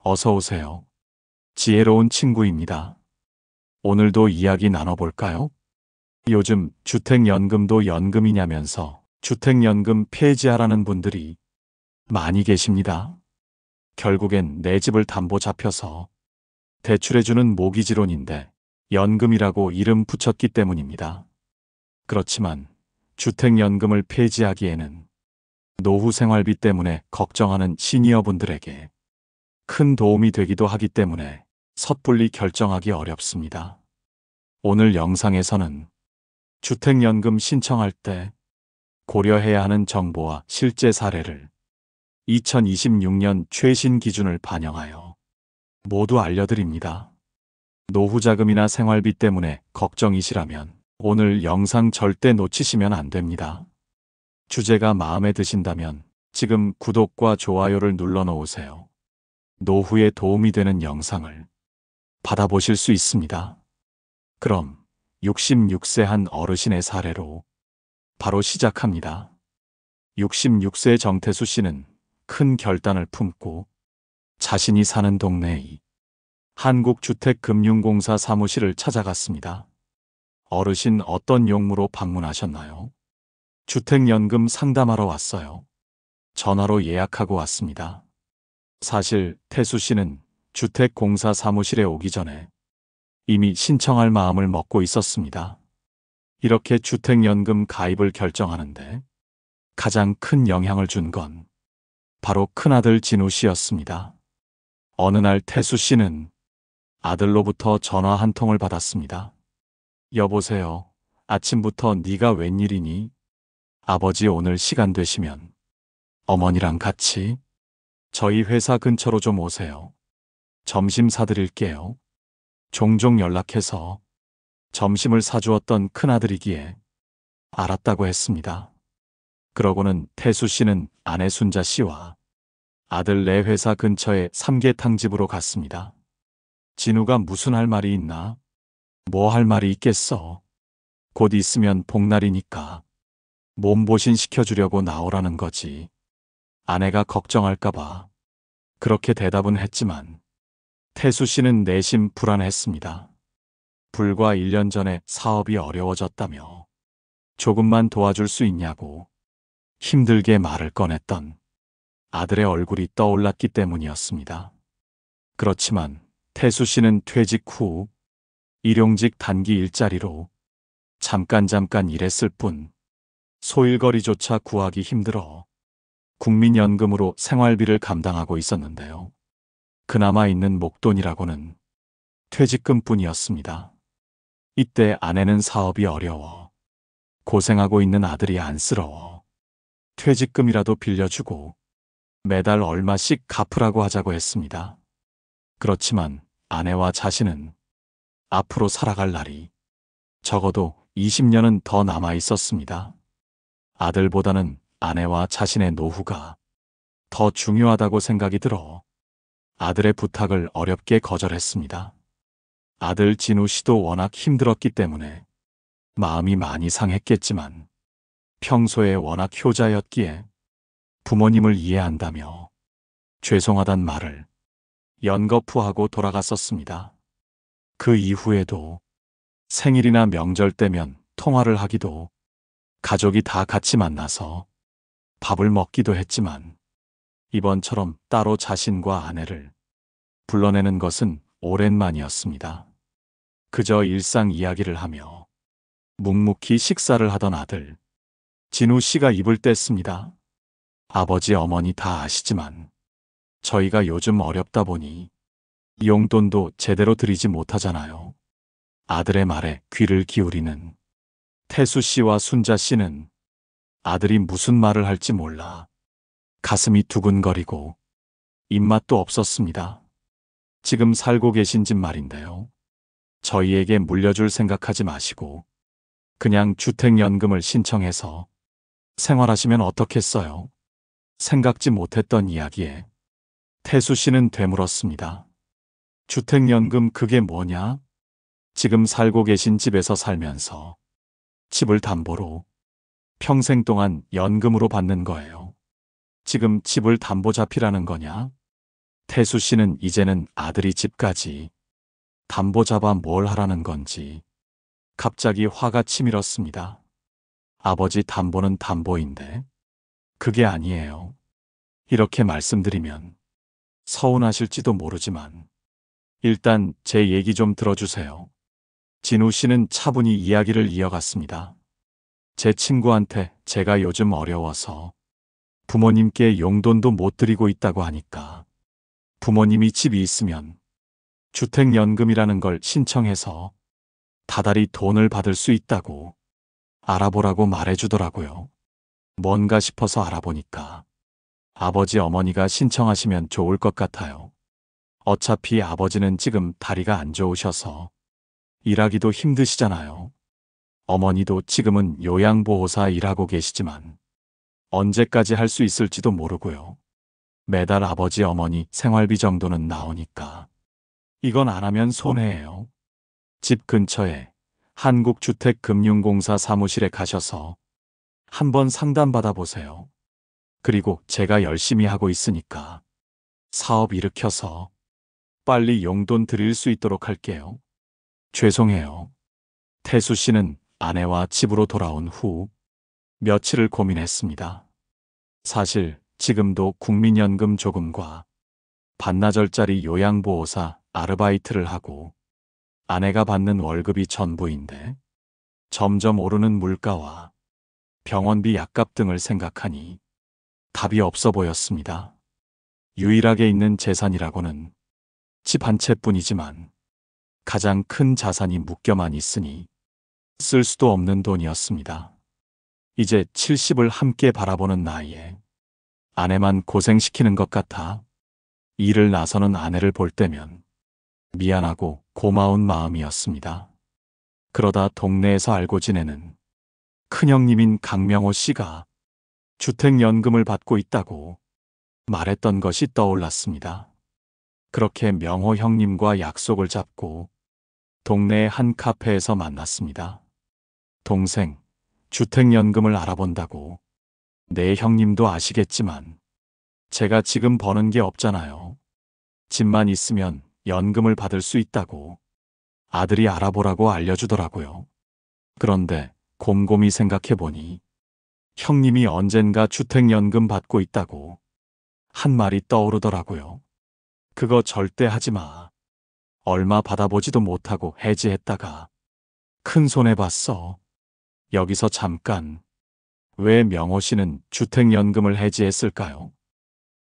어서 오세요. 지혜로운 친구입니다. 오늘도 이야기 나눠볼까요? 요즘 주택연금도 연금이냐면서 주택연금 폐지하라는 분들이 많이 계십니다. 결국엔 내 집을 담보 잡혀서 대출해주는 모기지론인데 연금이라고 이름 붙였기 때문입니다. 그렇지만 주택연금을 폐지하기에는 노후 생활비 때문에 걱정하는 시니어분들에게 큰 도움이 되기도 하기 때문에 섣불리 결정하기 어렵습니다. 오늘 영상에서는 주택연금 신청할 때 고려해야 하는 정보와 실제 사례를 2026년 최신 기준을 반영하여 모두 알려드립니다. 노후자금이나 생활비 때문에 걱정이시라면 오늘 영상 절대 놓치시면 안 됩니다. 주제가 마음에 드신다면 지금 구독과 좋아요를 눌러 놓으세요. 노후에 도움이 되는 영상을 받아보실 수 있습니다. 그럼 66세 한 어르신의 사례로 바로 시작합니다. 66세 정태수 씨는 큰 결단을 품고 자신이 사는 동네의 한국주택금융공사 사무실을 찾아갔습니다. 어르신 어떤 용무로 방문하셨나요? 주택연금 상담하러 왔어요. 전화로 예약하고 왔습니다. 사실 태수 씨는 주택공사 사무실에 오기 전에 이미 신청할 마음을 먹고 있었습니다. 이렇게 주택연금 가입을 결정하는데 가장 큰 영향을 준 건 바로 큰아들 진우 씨였습니다. 어느 날 태수 씨는 아들로부터 전화 한 통을 받았습니다. 여보세요. 아침부터 네가 웬일이니? 아버지 오늘 시간 되시면 어머니랑 같이 저희 회사 근처로 좀 오세요. 점심 사드릴게요. 종종 연락해서 점심을 사주었던 큰아들이기에 알았다고 했습니다. 그러고는 태수 씨는 아내 순자 씨와 아들 내 회사 근처의 삼계탕집으로 갔습니다. 진우가 무슨 할 말이 있나? 뭐 할 말이 있겠어? 곧 있으면 복날이니까 몸보신 시켜주려고 나오라는 거지. 아내가 걱정할까봐 그렇게 대답은 했지만 태수 씨는 내심 불안했습니다. 불과 1년 전에 사업이 어려워졌다며 조금만 도와줄 수 있냐고 힘들게 말을 꺼냈던 아들의 얼굴이 떠올랐기 때문이었습니다. 그렇지만 태수 씨는 퇴직 후 일용직 단기 일자리로 잠깐 일했을 뿐 소일거리조차 구하기 힘들어 국민연금으로 생활비를 감당하고 있었는데요. 그나마 있는 목돈이라고는 퇴직금뿐이었습니다. 이때 아내는 사업이 어려워 고생하고 있는 아들이 안쓰러워 퇴직금이라도 빌려주고 매달 얼마씩 갚으라고 하자고 했습니다. 그렇지만 아내와 자신은 앞으로 살아갈 날이 적어도 20년은 더 남아 있었습니다. 아들보다는 아내와 자신의 노후가 더 중요하다고 생각이 들어 아들의 부탁을 어렵게 거절했습니다. 아들 진우 씨도 워낙 힘들었기 때문에 마음이 많이 상했겠지만 평소에 워낙 효자였기에 부모님을 이해한다며 죄송하단 말을 연거푸하고 돌아갔었습니다. 그 이후에도 생일이나 명절 때면 통화를 하기도 가족이 다 같이 만나서 밥을 먹기도 했지만 이번처럼 따로 자신과 아내를 불러내는 것은 오랜만이었습니다. 그저 일상 이야기를 하며 묵묵히 식사를 하던 아들 진우 씨가 입을 뗐습니다. 아버지 어머니 다 아시지만 저희가 요즘 어렵다 보니 용돈도 제대로 드리지 못하잖아요. 아들의 말에 귀를 기울이는 태수 씨와 순자 씨는 아들이 무슨 말을 할지 몰라 가슴이 두근거리고 입맛도 없었습니다. 지금 살고 계신 집 말인데요. 저희에게 물려줄 생각하지 마시고 그냥 주택연금을 신청해서 생활하시면 어떻겠어요? 생각지 못했던 이야기에 태수 씨는 되물었습니다. 주택연금 그게 뭐냐? 지금 살고 계신 집에서 살면서 집을 담보로 평생 동안 연금으로 받는 거예요. 지금 집을 담보 잡히라는 거냐? 태수 씨는 이제는 아들이 집까지 담보 잡아 뭘 하라는 건지 갑자기 화가 치밀었습니다. 아버지, 담보는 담보인데 그게 아니에요. 이렇게 말씀드리면 서운하실지도 모르지만 일단 제 얘기 좀 들어주세요. 진우 씨는 차분히 이야기를 이어갔습니다. 제 친구한테 제가 요즘 어려워서 부모님께 용돈도 못 드리고 있다고 하니까 부모님이 집이 있으면 주택연금이라는 걸 신청해서 다달이 돈을 받을 수 있다고 알아보라고 말해주더라고요. 뭔가 싶어서 알아보니까 아버지, 어머니가 신청하시면 좋을 것 같아요. 어차피 아버지는 지금 다리가 안 좋으셔서 일하기도 힘드시잖아요. 어머니도 지금은 요양보호사 일하고 계시지만 언제까지 할 수 있을지도 모르고요. 매달 아버지, 어머니 생활비 정도는 나오니까 이건 안 하면 손해예요. 집 근처에 한국주택금융공사 사무실에 가셔서 한번 상담받아 보세요. 그리고 제가 열심히 하고 있으니까 사업 일으켜서 빨리 용돈 드릴 수 있도록 할게요. 죄송해요. 태수 씨는 아내와 집으로 돌아온 후 며칠을 고민했습니다. 사실 지금도 국민연금 조금과 반나절짜리 요양보호사 아르바이트를 하고 아내가 받는 월급이 전부인데 점점 오르는 물가와 병원비, 약값 등을 생각하니 답이 없어 보였습니다. 유일하게 있는 재산이라고는 집 한 채뿐이지만 가장 큰 자산이 묶여만 있으니 쓸 수도 없는 돈이었습니다. 이제 70을 함께 바라보는 나이에 아내만 고생시키는 것 같아 일을 나서는 아내를 볼 때면 미안하고 고마운 마음이었습니다. 그러다 동네에서 알고 지내는 큰형님인 강명호 씨가 주택연금을 받고 있다고 말했던 것이 떠올랐습니다. 그렇게 명호 형님과 약속을 잡고 동네의 한 카페에서 만났습니다. 동생, 주택연금을 알아본다고. 네, 형님도 아시겠지만 제가 지금 버는 게 없잖아요. 집만 있으면 연금을 받을 수 있다고 아들이 알아보라고 알려주더라고요. 그런데 곰곰이 생각해보니 형님이 언젠가 주택연금 받고 있다고 한 말이 떠오르더라고요. 그거 절대 하지 마. 얼마 받아보지도 못하고 해지했다가 큰 손해 봤어. 여기서 잠깐, 왜 명호 씨는 주택연금을 해지했을까요?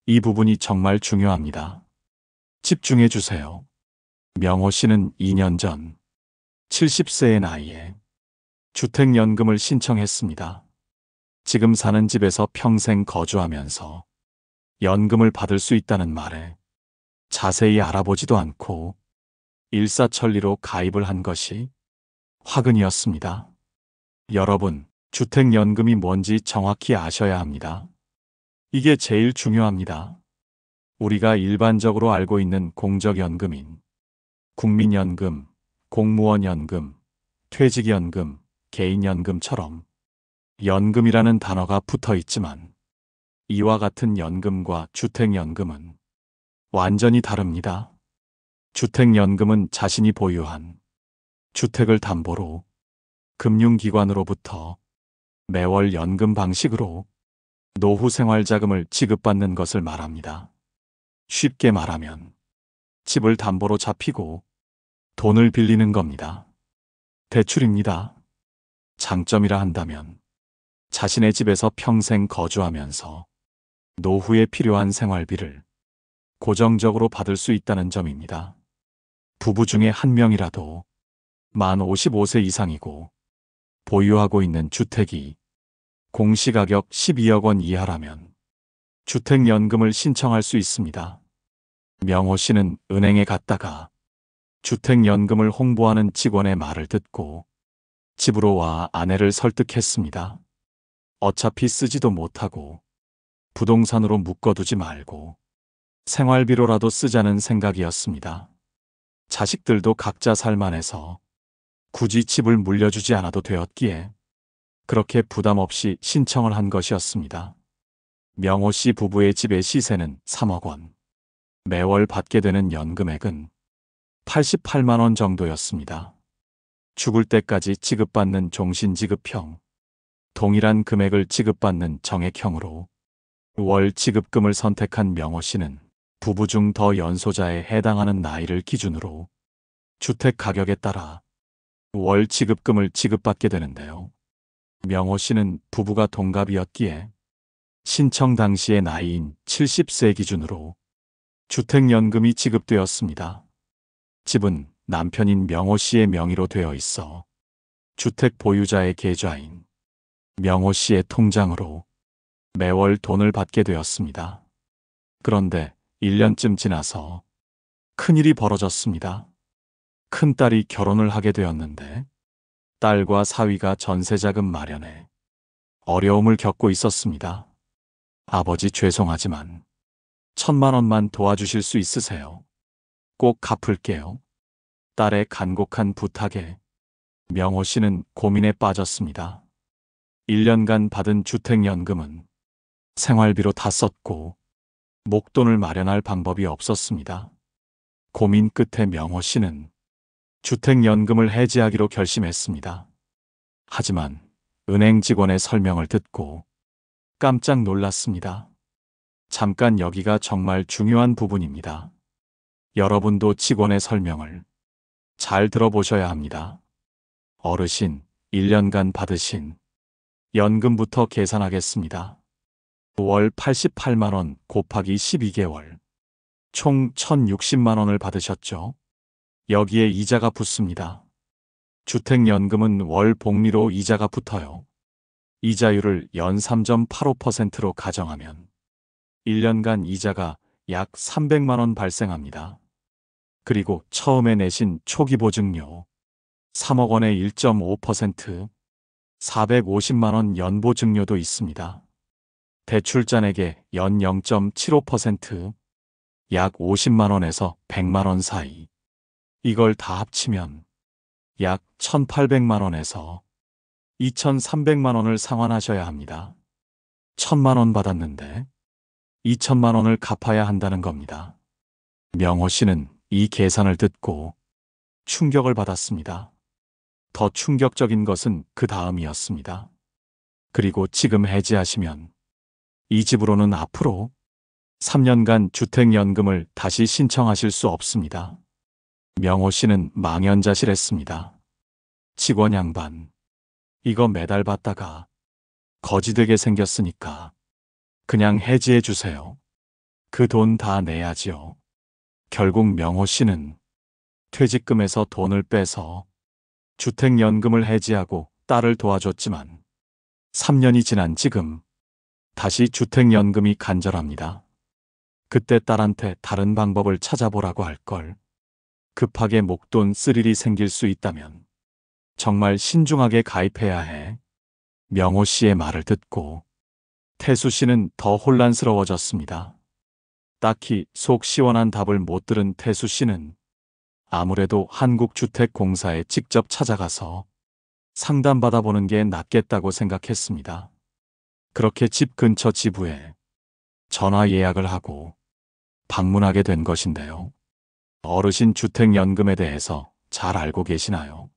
이 부분이 정말 중요합니다. 집중해 주세요. 명호 씨는 2년 전 70세의 나이에 주택연금을 신청했습니다. 지금 사는 집에서 평생 거주하면서 연금을 받을 수 있다는 말에 자세히 알아보지도 않고 일사천리로 가입을 한 것이 화근이었습니다. 여러분, 주택연금이 뭔지 정확히 아셔야 합니다. 이게 제일 중요합니다. 우리가 일반적으로 알고 있는 공적연금인 국민연금, 공무원연금, 퇴직연금, 개인연금처럼 연금이라는 단어가 붙어 있지만 이와 같은 연금과 주택연금은 완전히 다릅니다. 주택연금은 자신이 보유한 주택을 담보로 금융기관으로부터 매월 연금 방식으로 노후 생활자금을 지급받는 것을 말합니다. 쉽게 말하면 집을 담보로 잡히고 돈을 빌리는 겁니다. 대출입니다. 장점이라 한다면 자신의 집에서 평생 거주하면서 노후에 필요한 생활비를 고정적으로 받을 수 있다는 점입니다. 부부 중에 한 명이라도 만 55세 이상이고 보유하고 있는 주택이 공시가격 12억 원 이하라면 주택연금을 신청할 수 있습니다. 명호 씨는 은행에 갔다가 주택연금을 홍보하는 직원의 말을 듣고 집으로 와 아내를 설득했습니다. 어차피 쓰지도 못하고 부동산으로 묶어두지 말고 생활비로라도 쓰자는 생각이었습니다. 자식들도 각자 살만해서 굳이 집을 물려주지 않아도 되었기에 그렇게 부담 없이 신청을 한 것이었습니다. 명호 씨 부부의 집의 시세는 3억 원. 매월 받게 되는 연금액은 88만 원 정도였습니다. 죽을 때까지 지급받는 종신지급형, 동일한 금액을 지급받는 정액형으로 월 지급금을 선택한 명호 씨는 부부 중 더 연소자에 해당하는 나이를 기준으로 주택 가격에 따라 월 지급금을 지급받게 되는데요. 명호 씨는 부부가 동갑이었기에 신청 당시의 나이인 70세 기준으로 주택연금이 지급되었습니다. 집은 남편인 명호 씨의 명의로 되어 있어 주택 보유자의 계좌인 명호 씨의 통장으로 매월 돈을 받게 되었습니다. 그런데 1년쯤 지나서 큰일이 벌어졌습니다. 큰딸이 결혼을 하게 되었는데 딸과 사위가 전세자금 마련에 어려움을 겪고 있었습니다. 아버지 죄송하지만 1,000만 원만 도와주실 수 있으세요? 꼭 갚을게요. 딸의 간곡한 부탁에 명호 씨는 고민에 빠졌습니다. 1년간 받은 주택연금은 생활비로 다 썼고 목돈을 마련할 방법이 없었습니다. 고민 끝에 명호 씨는 주택연금을 해지하기로 결심했습니다. 하지만 은행 직원의 설명을 듣고 깜짝 놀랐습니다. 잠깐 여기가 정말 중요한 부분입니다. 여러분도 직원의 설명을 잘 들어보셔야 합니다. 어르신, 1년간 받으신 연금부터 계산하겠습니다. 월 88만 원 곱하기 12개월. 총 1,060만 원을 받으셨죠? 여기에 이자가 붙습니다. 주택연금은 월 복리로 이자가 붙어요. 이자율을 연 3.85%로 가정하면 1년간 이자가 약 300만 원 발생합니다. 그리고 처음에 내신 초기 보증료 3억 원의 1.5%, 450만 원 연보증료도 있습니다. 대출 잔액의 연 0.75%, 약 50만 원에서 100만 원 사이. 이걸 다 합치면 약 1,800만 원에서 2,300만 원을 상환하셔야 합니다. 1,000만 원 받았는데 2,000만 원을 갚아야 한다는 겁니다. 명호 씨는 이 계산을 듣고 충격을 받았습니다. 더 충격적인 것은 그 다음이었습니다. 그리고 지금 해지하시면 이 집으로는 앞으로 3년간 주택연금을 다시 신청하실 수 없습니다. 명호 씨는 망연자실했습니다. 직원 양반, 이거 매달 받다가 거지되게 생겼으니까 그냥 해지해 주세요. 그 돈 다 내야지요. 결국 명호 씨는 퇴직금에서 돈을 빼서 주택연금을 해지하고 딸을 도와줬지만 3년이 지난 지금 다시 주택연금이 간절합니다. 그때 딸한테 다른 방법을 찾아보라고 할 걸. 급하게 목돈 쓸 일이 생길 수 있다면 정말 신중하게 가입해야 해. 명호 씨의 말을 듣고 태수 씨는 더 혼란스러워졌습니다. 딱히 속 시원한 답을 못 들은 태수 씨는 아무래도 한국주택공사에 직접 찾아가서 상담받아보는 게 낫겠다고 생각했습니다. 그렇게 집 근처 지부에 전화 예약을 하고 방문하게 된 것인데요. 어르신 주택연금에 대해서 잘 알고 계시나요?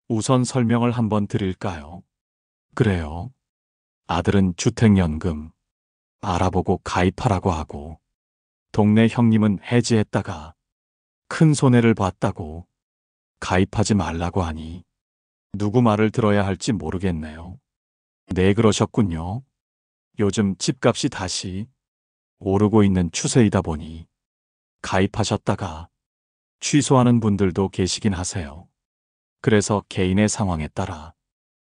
우선 설명을 한번 드릴까요? 그래요. 아들은 주택연금 알아보고 가입하라고 하고 동네 형님은 해지했다가 큰 손해를 봤다고 가입하지 말라고 하니 누구 말을 들어야 할지 모르겠네요. 네, 그러셨군요. 요즘 집값이 다시 오르고 있는 추세이다 보니 가입하셨다가 취소하는 분들도 계시긴 하세요. 그래서 개인의 상황에 따라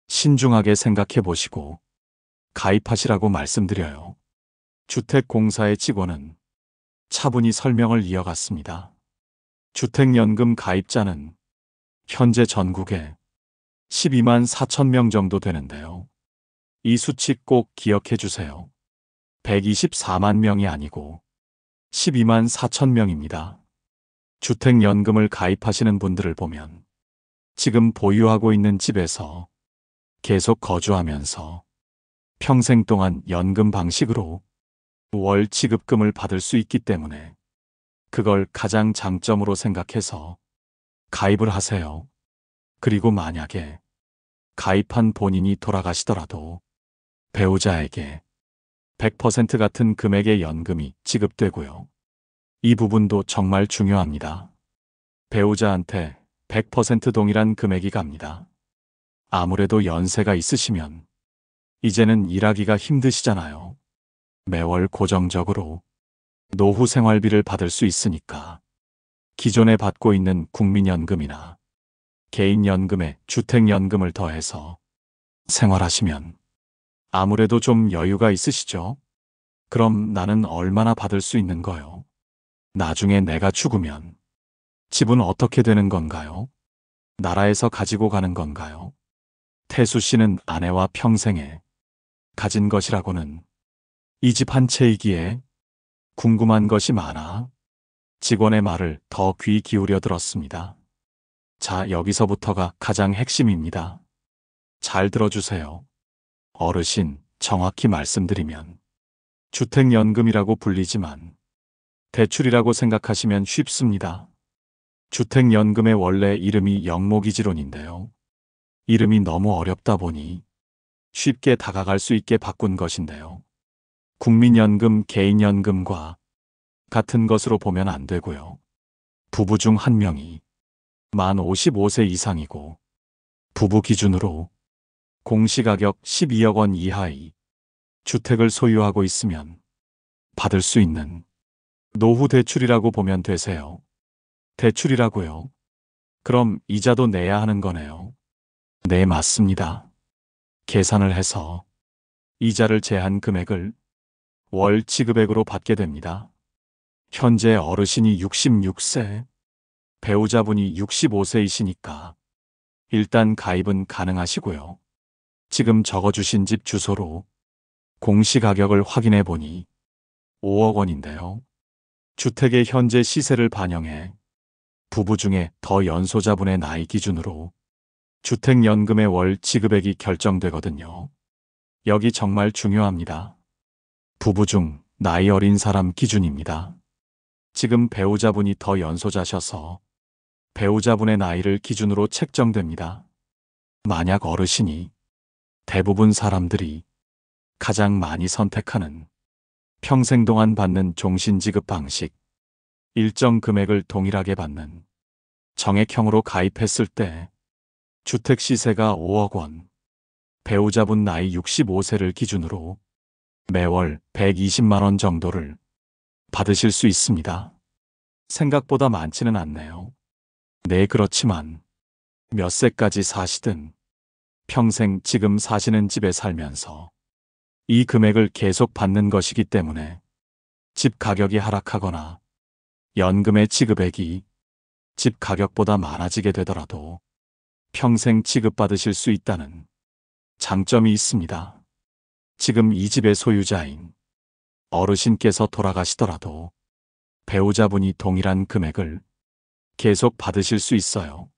신중하게 생각해 보시고 가입하시라고 말씀드려요. 주택공사의 직원은 차분히 설명을 이어갔습니다. 주택연금 가입자는 현재 전국에 12만 4천 명 정도 되는데요. 이 수치 꼭 기억해 주세요. 124만 명이 아니고 12만 4천 명입니다. 주택연금을 가입하시는 분들을 보면 지금 보유하고 있는 집에서 계속 거주하면서 평생 동안 연금 방식으로 월 지급금을 받을 수 있기 때문에 그걸 가장 장점으로 생각해서 가입을 하세요. 그리고 만약에 가입한 본인이 돌아가시더라도 배우자에게 100% 같은 금액의 연금이 지급되고요. 이 부분도 정말 중요합니다. 배우자한테 100% 동일한 금액이 갑니다. 아무래도 연세가 있으시면 이제는 일하기가 힘드시잖아요. 매월 고정적으로 노후 생활비를 받을 수 있으니까 기존에 받고 있는 국민연금이나 개인연금에 주택연금을 더해서 생활하시면 아무래도 좀 여유가 있으시죠? 그럼 나는 얼마나 받을 수 있는 거요? 나중에 내가 죽으면 집은 어떻게 되는 건가요? 나라에서 가지고 가는 건가요? 태수 씨는 아내와 평생에 가진 것이라고는 이 집 한 채이기에 궁금한 것이 많아 직원의 말을 더 귀 기울여 들었습니다. 자, 여기서부터가 가장 핵심입니다. 잘 들어주세요. 어르신, 정확히 말씀드리면 주택연금이라고 불리지만 대출이라고 생각하시면 쉽습니다. 주택연금의 원래 이름이 영목이지론인데요. 이름이 너무 어렵다 보니 쉽게 다가갈 수 있게 바꾼 것인데요. 국민연금, 개인연금과 같은 것으로 보면 안 되고요. 부부 중 한 명이 만 55세 이상이고 부부 기준으로 공시가격 12억 원 이하의 주택을 소유하고 있으면 받을 수 있는 노후 대출이라고 보면 되세요. 대출이라고요? 그럼 이자도 내야 하는 거네요. 네, 맞습니다. 계산을 해서 이자를 제한 금액을 월 지급액으로 받게 됩니다. 현재 어르신이 66세, 배우자분이 65세이시니까 일단 가입은 가능하시고요. 지금 적어주신 집 주소로 공시가격을 확인해 보니 5억 원인데요. 주택의 현재 시세를 반영해 부부 중에 더 연소자분의 나이 기준으로 주택연금의 월 지급액이 결정되거든요. 여기 정말 중요합니다. 부부 중 나이 어린 사람 기준입니다. 지금 배우자분이 더 연소자셔서 배우자분의 나이를 기준으로 책정됩니다. 만약 어르신이 대부분 사람들이 가장 많이 선택하는 평생 동안 받는 종신지급 방식, 일정 금액을 동일하게 받는 정액형으로 가입했을 때 주택 시세가 5억 원, 배우자분 나이 65세를 기준으로 매월 120만 원 정도를 받으실 수 있습니다. 생각보다 많지는 않네요. 네, 그렇지만 몇 세까지 사시든 평생 지금 사시는 집에 살면서 이 금액을 계속 받는 것이기 때문에 집 가격이 하락하거나 연금의 지급액이 집 가격보다 많아지게 되더라도 평생 지급받으실 수 있다는 장점이 있습니다. 지금 이 집의 소유자인 어르신께서 돌아가시더라도 배우자분이 동일한 금액을 계속 받으실 수 있어요.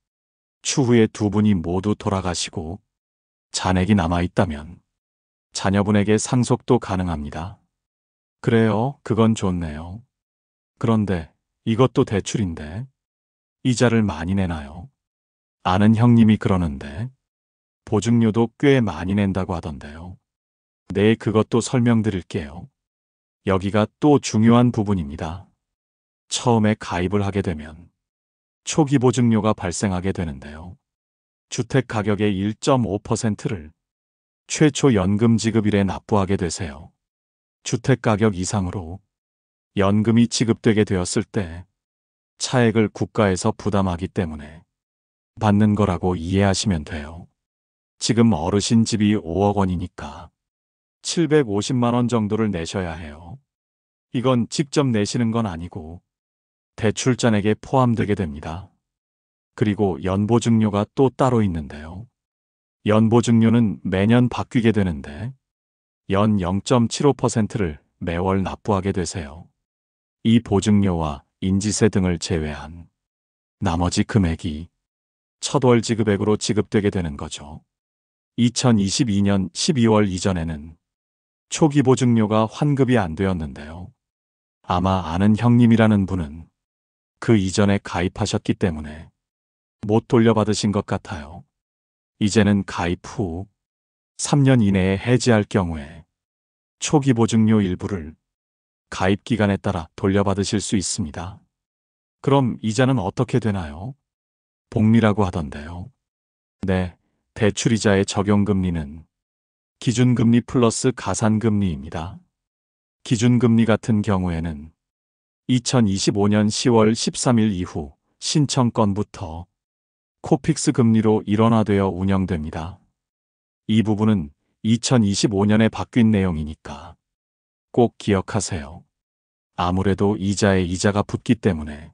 추후에 두 분이 모두 돌아가시고 잔액이 남아있다면 자녀분에게 상속도 가능합니다. 그래요, 그건 좋네요. 그런데 이것도 대출인데 이자를 많이 내나요? 아는 형님이 그러는데 보증료도 꽤 많이 낸다고 하던데요. 네, 그것도 설명드릴게요. 여기가 또 중요한 부분입니다. 처음에 가입을 하게 되면 초기 보증료가 발생하게 되는데요. 주택 가격의 1.5%를 최초 연금 지급일에 납부하게 되세요. 주택 가격 이상으로 연금이 지급되게 되었을 때 차액을 국가에서 부담하기 때문에 받는 거라고 이해하시면 돼요. 지금 어르신 집이 5억 원이니까 750만 원 정도를 내셔야 해요. 이건 직접 내시는 건 아니고 대출 잔액에 포함되게 됩니다. 그리고 연보증료가 또 따로 있는데요. 연보증료는 매년 바뀌게 되는데 연 0.75%를 매월 납부하게 되세요. 이 보증료와 인지세 등을 제외한 나머지 금액이 첫월 지급액으로 지급되게 되는 거죠. 2022년 12월 이전에는 초기 보증료가 환급이 안 되었는데요. 아마 아는 형님이라는 분은 그 이전에 가입하셨기 때문에 못 돌려받으신 것 같아요. 이제는 가입 후 3년 이내에 해지할 경우에 초기 보증료 일부를 가입 기간에 따라 돌려받으실 수 있습니다. 그럼 이자는 어떻게 되나요? 복리라고 하던데요. 네, 대출이자의 적용금리는 기준금리 플러스 가산금리입니다. 기준금리 같은 경우에는 2025년 10월 13일 이후 신청건부터 코픽스 금리로 일원화되어 운영됩니다. 이 부분은 2025년에 바뀐 내용이니까 꼭 기억하세요. 아무래도 이자에 이자가 붙기 때문에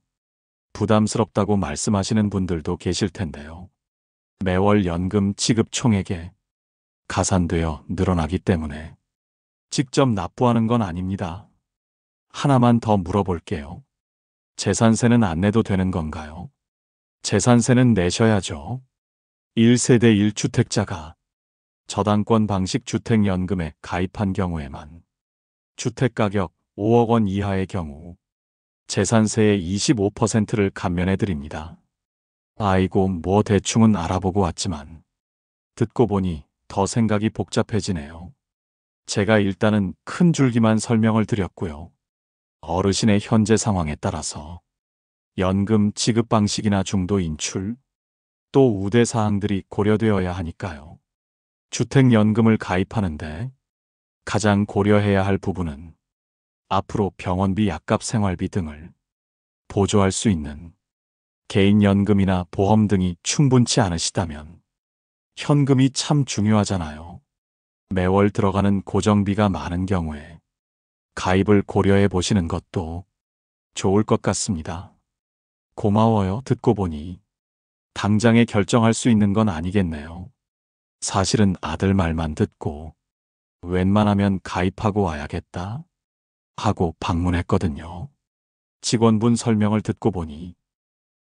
부담스럽다고 말씀하시는 분들도 계실 텐데요. 매월 연금 지급 총액에 가산되어 늘어나기 때문에 직접 납부하는 건 아닙니다. 하나만 더 물어볼게요. 재산세는 안 내도 되는 건가요? 재산세는 내셔야죠. 1세대 1주택자가 저당권 방식 주택연금에 가입한 경우에만 주택가격 5억 원 이하의 경우 재산세의 25%를 감면해 드립니다. 아이고, 뭐 대충은 알아보고 왔지만 듣고 보니 더 생각이 복잡해지네요. 제가 일단은 큰 줄기만 설명을 드렸고요. 어르신의 현재 상황에 따라서 연금 지급 방식이나 중도 인출, 또 우대 사항들이 고려되어야 하니까요. 주택연금을 가입하는데 가장 고려해야 할 부분은 앞으로 병원비, 약값, 생활비 등을 보조할 수 있는 개인연금이나 보험 등이 충분치 않으시다면 현금이 참 중요하잖아요. 매월 들어가는 고정비가 많은 경우에 가입을 고려해 보시는 것도 좋을 것 같습니다. 고마워요. 듣고 보니 당장에 결정할 수 있는 건 아니겠네요. 사실은 아들 말만 듣고 웬만하면 가입하고 와야겠다 하고 방문했거든요. 직원분 설명을 듣고 보니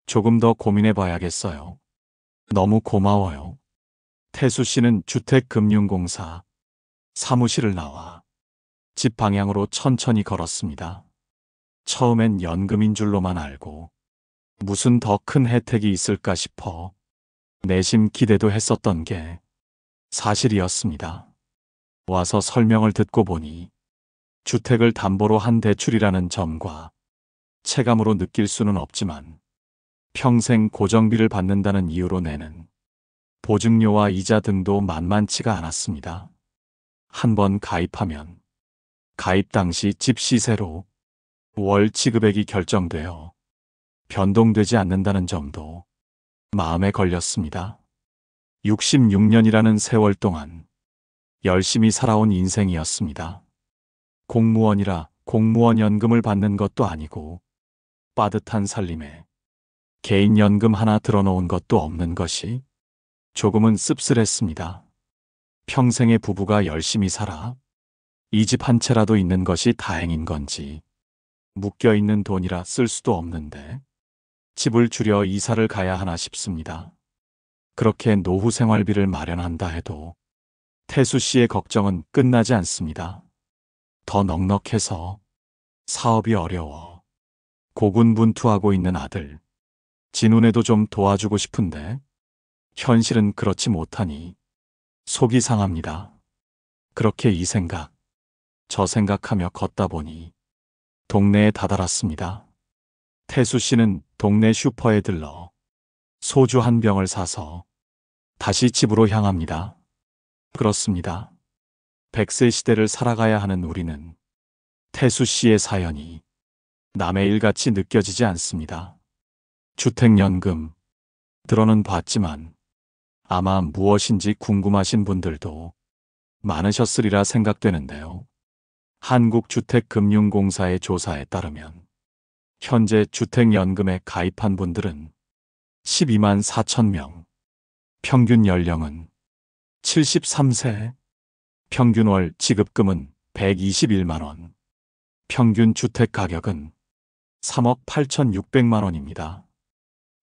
조금 더 고민해 봐야겠어요. 너무 고마워요. 태수 씨는 주택금융공사 사무실을 나와 집 방향으로 천천히 걸었습니다. 처음엔 연금인 줄로만 알고 무슨 더 큰 혜택이 있을까 싶어 내심 기대도 했었던 게 사실이었습니다. 와서 설명을 듣고 보니 주택을 담보로 한 대출이라는 점과 체감으로 느낄 수는 없지만 평생 고정비를 받는다는 이유로 내는 보증료와 이자 등도 만만치가 않았습니다. 한번 가입하면 가입 당시 집 시세로 월 지급액이 결정되어 변동되지 않는다는 점도 마음에 걸렸습니다. 66년이라는 세월 동안 열심히 살아온 인생이었습니다. 공무원이라 공무원 연금을 받는 것도 아니고 빠듯한 살림에 개인연금 하나 들어놓은 것도 없는 것이 조금은 씁쓸했습니다. 평생의 부부가 열심히 살아 이 집 한 채라도 있는 것이 다행인 건지 묶여있는 돈이라 쓸 수도 없는데 집을 줄여 이사를 가야 하나 싶습니다. 그렇게 노후 생활비를 마련한다 해도 태수 씨의 걱정은 끝나지 않습니다. 더 넉넉해서 사업이 어려워 고군분투하고 있는 아들 진훈에도 좀 도와주고 싶은데 현실은 그렇지 못하니 속이 상합니다. 그렇게 이 생각 저 생각하며 걷다 보니 동네에 다다랐습니다. 태수 씨는 동네 슈퍼에 들러 소주 한 병을 사서 다시 집으로 향합니다. 그렇습니다. 100세 시대를 살아가야 하는 우리는 태수 씨의 사연이 남의 일같이 느껴지지 않습니다. 주택연금 들어는 봤지만 아마 무엇인지 궁금하신 분들도 많으셨으리라 생각되는데요. 한국주택금융공사의 조사에 따르면 현재 주택연금에 가입한 분들은 12만 4천 명, 평균 연령은 73세, 평균 월 지급금은 121만 원, 평균 주택 가격은 3억 8,600만 원입니다.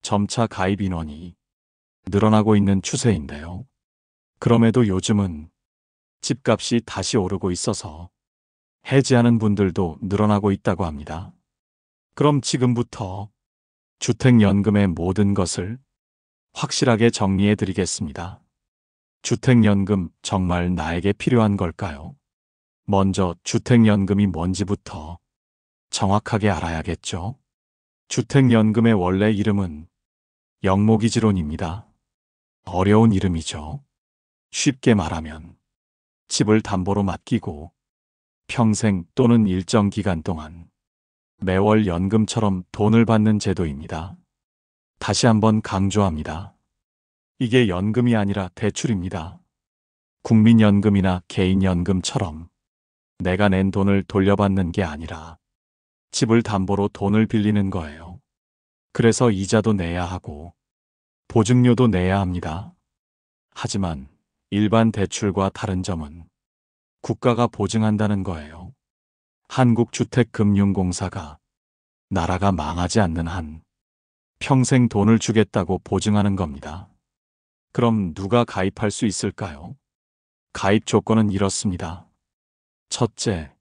점차 가입 인원이 늘어나고 있는 추세인데요. 그럼에도 요즘은 집값이 다시 오르고 있어서 해지하는 분들도 늘어나고 있다고 합니다. 그럼 지금부터 주택연금의 모든 것을 확실하게 정리해 드리겠습니다. 주택연금 정말 나에게 필요한 걸까요? 먼저 주택연금이 뭔지부터 정확하게 알아야겠죠? 주택연금의 원래 이름은 영목이지론입니다. 어려운 이름이죠. 쉽게 말하면 집을 담보로 맡기고 평생 또는 일정 기간 동안 매월 연금처럼 돈을 받는 제도입니다. 다시 한번 강조합니다. 이게 연금이 아니라 대출입니다. 국민연금이나 개인연금처럼 내가 낸 돈을 돌려받는 게 아니라 집을 담보로 돈을 빌리는 거예요. 그래서 이자도 내야 하고 보증료도 내야 합니다. 하지만 일반 대출과 다른 점은 국가가 보증한다는 거예요. 한국주택금융공사가 나라가 망하지 않는 한 평생 돈을 주겠다고 보증하는 겁니다. 그럼 누가 가입할 수 있을까요? 가입 조건은 이렇습니다. 첫째,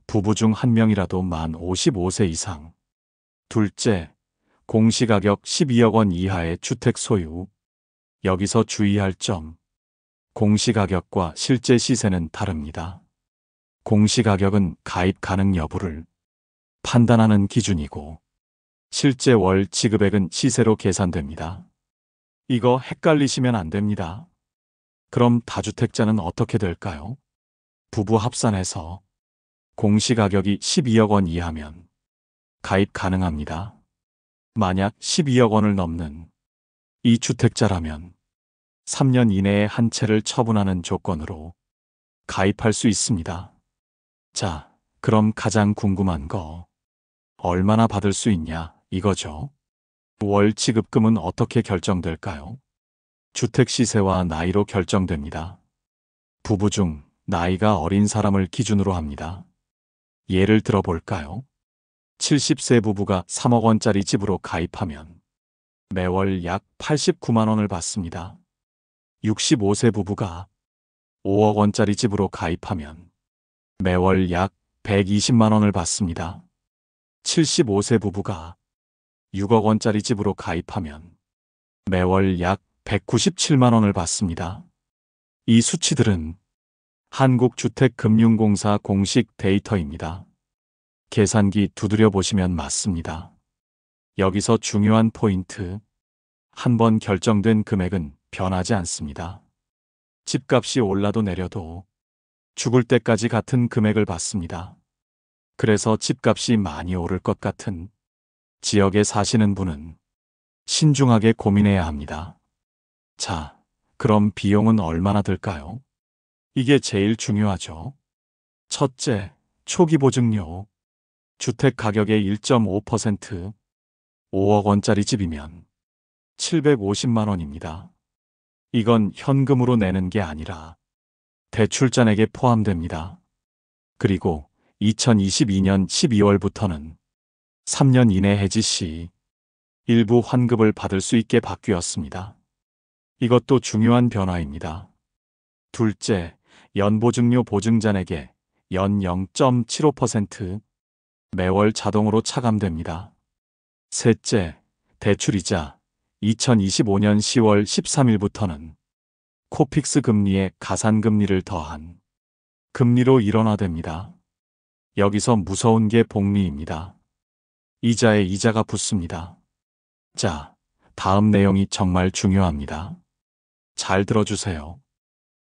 부부 중 한 명이라도 만 55세 이상. 둘째, 공시가격 12억 원 이하의 주택 소유. 여기서 주의할 점, 공시가격과 실제 시세는 다릅니다. 공시가격은 가입 가능 여부를 판단하는 기준이고 실제 월 지급액은 시세로 계산됩니다. 이거 헷갈리시면 안 됩니다. 그럼 다주택자는 어떻게 될까요? 부부 합산해서 공시가격이 12억 원 이하면 가입 가능합니다. 만약 12억 원을 넘는 이 주택자라면 3년 이내에 한 채를 처분하는 조건으로 가입할 수 있습니다. 자, 그럼 가장 궁금한 거, 얼마나 받을 수 있냐 이거죠. 월 지급금은 어떻게 결정될까요? 주택 시세와 나이로 결정됩니다. 부부 중 나이가 어린 사람을 기준으로 합니다. 예를 들어 볼까요? 70세 부부가 3억 원짜리 집으로 가입하면 매월 약 89만 원을 받습니다. 65세 부부가 5억 원짜리 집으로 가입하면 매월 약 120만 원을 받습니다. 75세 부부가 6억 원짜리 집으로 가입하면 매월 약 197만 원을 받습니다. 이 수치들은 한국주택금융공사 공식 데이터입니다. 계산기 두드려 보시면 맞습니다. 여기서 중요한 포인트, 한번 결정된 금액은 변하지 않습니다. 집값이 올라도 내려도 죽을 때까지 같은 금액을 받습니다. 그래서 집값이 많이 오를 것 같은 지역에 사시는 분은 신중하게 고민해야 합니다. 자, 그럼 비용은 얼마나 들까요? 이게 제일 중요하죠. 첫째, 초기 보증료. 주택 가격의 1.5%, 5억 원짜리 집이면 750만 원입니다. 이건 현금으로 내는 게 아니라 대출 잔액에 포함됩니다. 그리고 2022년 12월부터는 3년 이내 해지 시 일부 환급을 받을 수 있게 바뀌었습니다. 이것도 중요한 변화입니다. 둘째, 연보증료 보증잔액의 연 0.75% 매월 자동으로 차감됩니다. 셋째, 대출이자 2025년 10월 13일부터는 코픽스 금리에 가산금리를 더한 금리로 일원화됩니다. 여기서 무서운 게 복리입니다. 이자에 이자가 붙습니다. 자, 다음 내용이 정말 중요합니다. 잘 들어주세요.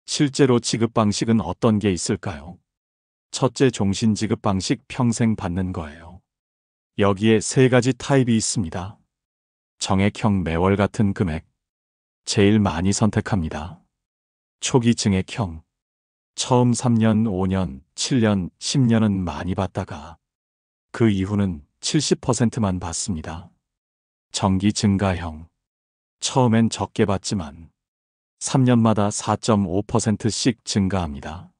실제로 지급 방식은 어떤 게 있을까요? 첫째, 종신 지급 방식 평생 받는 거예요. 여기에 세 가지 타입이 있습니다. 정액형 매월 같은 금액, 제일 많이 선택합니다. 초기 증액형, 처음 3년, 5년, 7년, 10년은 많이 받다가 그 이후는 70%만 받습니다. 정기 증가형, 처음엔 적게 받지만 3년마다 4.5%씩 증가합니다.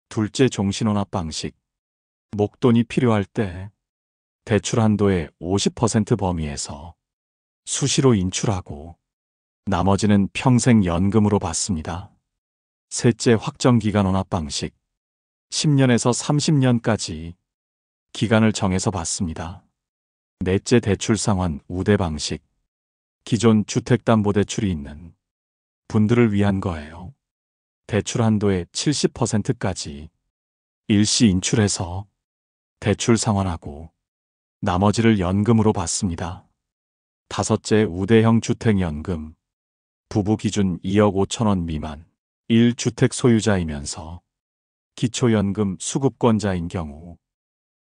둘째, 종신혼합 방식, 목돈이 필요할 때 대출 한도의 50% 범위에서 수시로 인출하고 나머지는 평생 연금으로 받습니다. 셋째, 확정기간 혼합 방식, 10년에서 30년까지 기간을 정해서 받습니다. 넷째, 대출 상환 우대 방식. 기존 주택담보대출이 있는 분들을 위한 거예요. 대출 한도의 70%까지 일시 인출해서 대출 상환하고 나머지를 연금으로 받습니다. 다섯째, 우대형 주택연금. 부부 기준 2억 5천원 미만 1주택 소유자이면서 기초연금 수급권자인 경우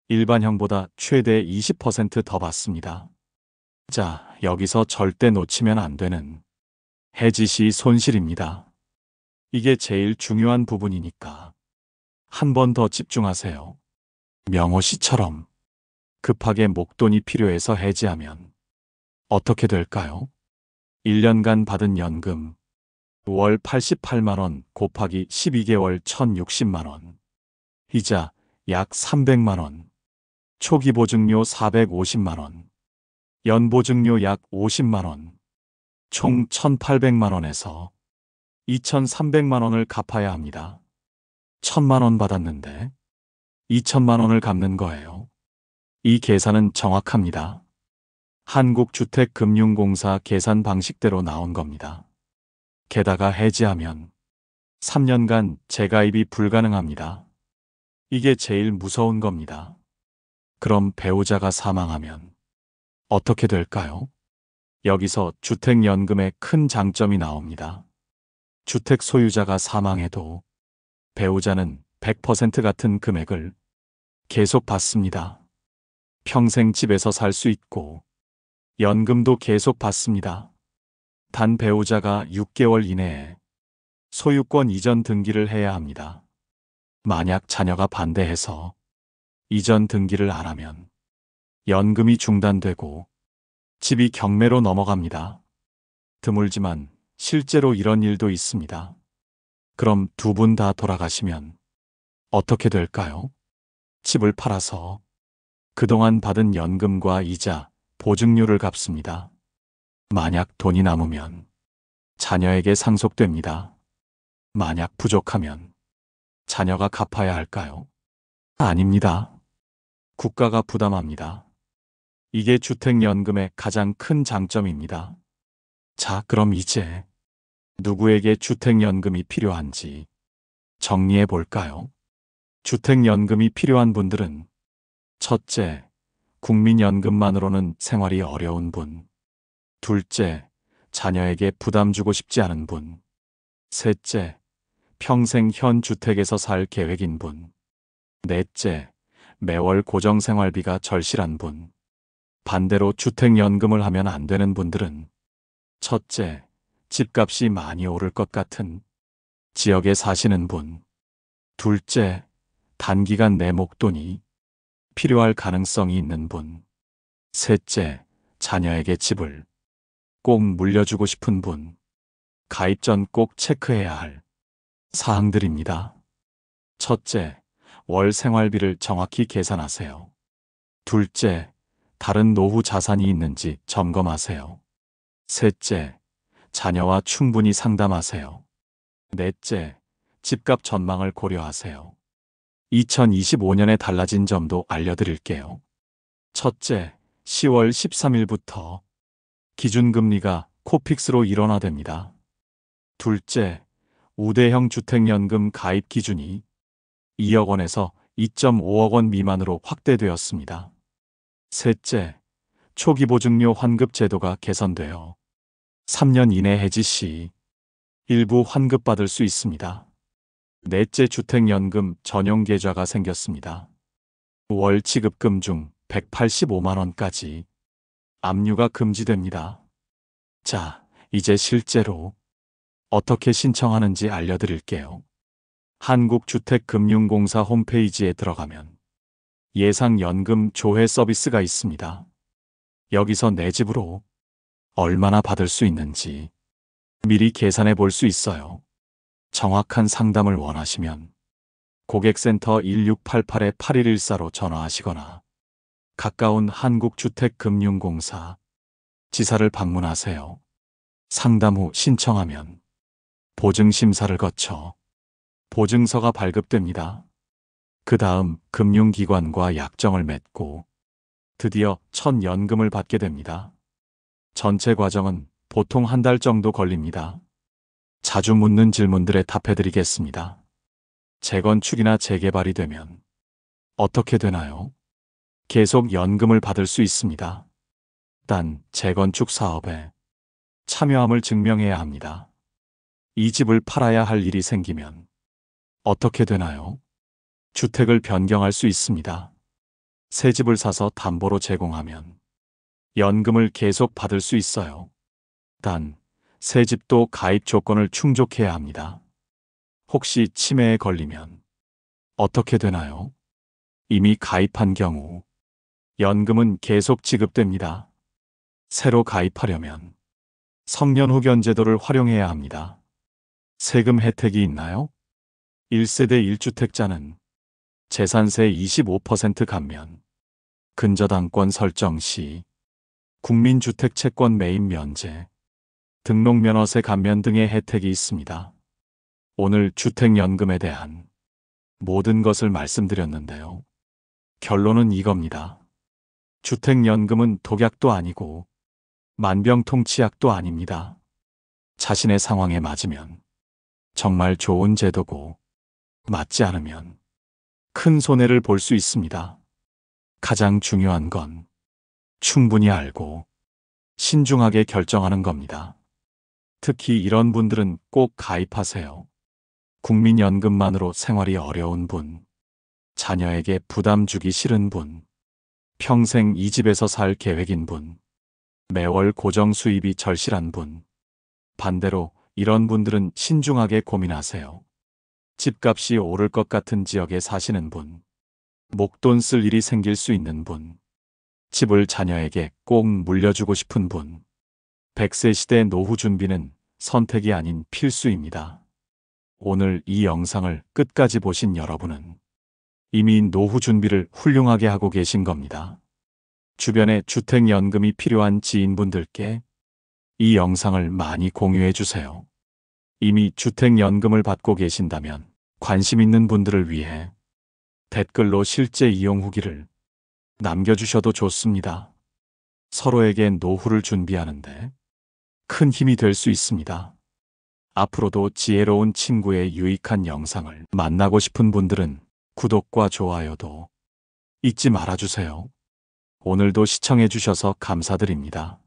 일반형보다 최대 20%더 받습니다. 자, 여기서 절대 놓치면 안 되는 해지 시 손실입니다. 이게 제일 중요한 부분이니까 한 번 더 집중하세요. 명호 씨처럼 급하게 목돈이 필요해서 해지하면 어떻게 될까요? 1년간 받은 연금 월 88만원 곱하기 12개월 1060만원, 이자 약 300만원, 초기 보증료 450만원, 연보증료 약 50만원, 총 1800만원에서 2300만원을 갚아야 합니다. 1000만원 받았는데 2000만원을 갚는 거예요. 이 계산은 정확합니다. 한국주택금융공사 계산 방식대로 나온 겁니다. 게다가 해지하면 3년간 재가입이 불가능합니다. 이게 제일 무서운 겁니다. 그럼 배우자가 사망하면 어떻게 될까요? 여기서 주택연금의 큰 장점이 나옵니다. 주택 소유자가 사망해도 배우자는 100% 같은 금액을 계속 받습니다. 평생 집에서 살 수 있고 연금도 계속 받습니다. 단 배우자가 6개월 이내에 소유권 이전 등기를 해야 합니다. 만약 자녀가 반대해서 이전 등기를 안 하면 연금이 중단되고 집이 경매로 넘어갑니다. 드물지만 실제로 이런 일도 있습니다. 그럼 두 분 다 돌아가시면 어떻게 될까요? 집을 팔아서 그동안 받은 연금과 이자, 보증료를 갚습니다. 만약 돈이 남으면 자녀에게 상속됩니다. 만약 부족하면 자녀가 갚아야 할까요? 아닙니다. 국가가 부담합니다. 이게 주택연금의 가장 큰 장점입니다. 자, 그럼 이제 누구에게 주택연금이 필요한지 정리해 볼까요? 주택연금이 필요한 분들은 첫째, 국민연금만으로는 생활이 어려운 분. 둘째, 자녀에게 부담 주고 싶지 않은 분. 셋째, 평생 현 주택에서 살 계획인 분. 넷째, 매월 고정생활비가 절실한 분. 반대로 주택연금을 하면 안 되는 분들은 첫째, 집값이 많이 오를 것 같은 지역에 사시는 분. 둘째, 단기간 내 목돈이 필요할 가능성이 있는 분. 셋째, 자녀에게 집을 꼭 물려주고 싶은 분. 가입 전 꼭 체크해야 할 사항들입니다. 첫째, 월 생활비를 정확히 계산하세요. 둘째, 다른 노후 자산이 있는지 점검하세요. 셋째, 자녀와 충분히 상담하세요. 넷째, 집값 전망을 고려하세요. 2025년에 달라진 점도 알려드릴게요. 첫째, 10월 13일부터 기준금리가 코픽스로 일원화됩니다. 둘째, 우대형 주택연금 가입 기준이 2억 원에서 2.5억 원 미만으로 확대되었습니다. 셋째, 초기 보증료 환급 제도가 개선되어 3년 이내 해지 시 일부 환급받을 수 있습니다. 넷째, 주택연금 전용 계좌가 생겼습니다. 월 지급금 중 185만 원까지 압류가 금지됩니다. 자, 이제 실제로 어떻게 신청하는지 알려드릴게요. 한국주택금융공사 홈페이지에 들어가면 예상연금 조회 서비스가 있습니다. 여기서 내 집으로 얼마나 받을 수 있는지 미리 계산해 볼 수 있어요. 정확한 상담을 원하시면 고객센터 1688-8114로 전화하시거나 가까운 한국주택금융공사 지사를 방문하세요. 상담 후 신청하면 보증심사를 거쳐 보증서가 발급됩니다. 그 다음 금융기관과 약정을 맺고 드디어 첫 연금을 받게 됩니다. 전체 과정은 보통 한 달 정도 걸립니다. 자주 묻는 질문들에 답해드리겠습니다. 재건축이나 재개발이 되면 어떻게 되나요? 계속 연금을 받을 수 있습니다. 단 재건축 사업에 참여함을 증명해야 합니다. 이 집을 팔아야 할 일이 생기면 어떻게 되나요? 주택을 변경할 수 있습니다. 새 집을 사서 담보로 제공하면 연금을 계속 받을 수 있어요. 단, 새 집도 가입 조건을 충족해야 합니다. 혹시 치매에 걸리면 어떻게 되나요? 이미 가입한 경우 연금은 계속 지급됩니다. 새로 가입하려면 성년후견 제도를 활용해야 합니다. 세금 혜택이 있나요? 1세대 1주택자는 재산세 25% 감면, 근저당권 설정 시 국민주택 채권 매입 면제, 등록면허세 감면 등의 혜택이 있습니다. 오늘 주택연금에 대한 모든 것을 말씀드렸는데요. 결론은 이겁니다. 주택연금은 독약도 아니고 만병통치약도 아닙니다. 자신의 상황에 맞으면 정말 좋은 제도고 맞지 않으면 큰 손해를 볼 수 있습니다. 가장 중요한 건 충분히 알고 신중하게 결정하는 겁니다. 특히 이런 분들은 꼭 가입하세요. 국민연금만으로 생활이 어려운 분, 자녀에게 부담 주기 싫은 분, 평생 이 집에서 살 계획인 분, 매월 고정 수입이 절실한 분, 반대로 이런 분들은 신중하게 고민하세요. 집값이 오를 것 같은 지역에 사시는 분, 목돈 쓸 일이 생길 수 있는 분, 집을 자녀에게 꼭 물려주고 싶은 분, 100세 시대 노후 준비는 선택이 아닌 필수입니다. 오늘 이 영상을 끝까지 보신 여러분은 이미 노후 준비를 훌륭하게 하고 계신 겁니다. 주변에 주택연금이 필요한 지인분들께 이 영상을 많이 공유해 주세요. 이미 주택연금을 받고 계신다면 관심 있는 분들을 위해 댓글로 실제 이용 후기를 남겨주셔도 좋습니다. 서로에게 노후를 준비하는데 큰 힘이 될 수 있습니다. 앞으로도 지혜로운 친구의 유익한 영상을 만나고 싶은 분들은 구독과 좋아요도 잊지 말아주세요. 오늘도 시청해 주셔서 감사드립니다.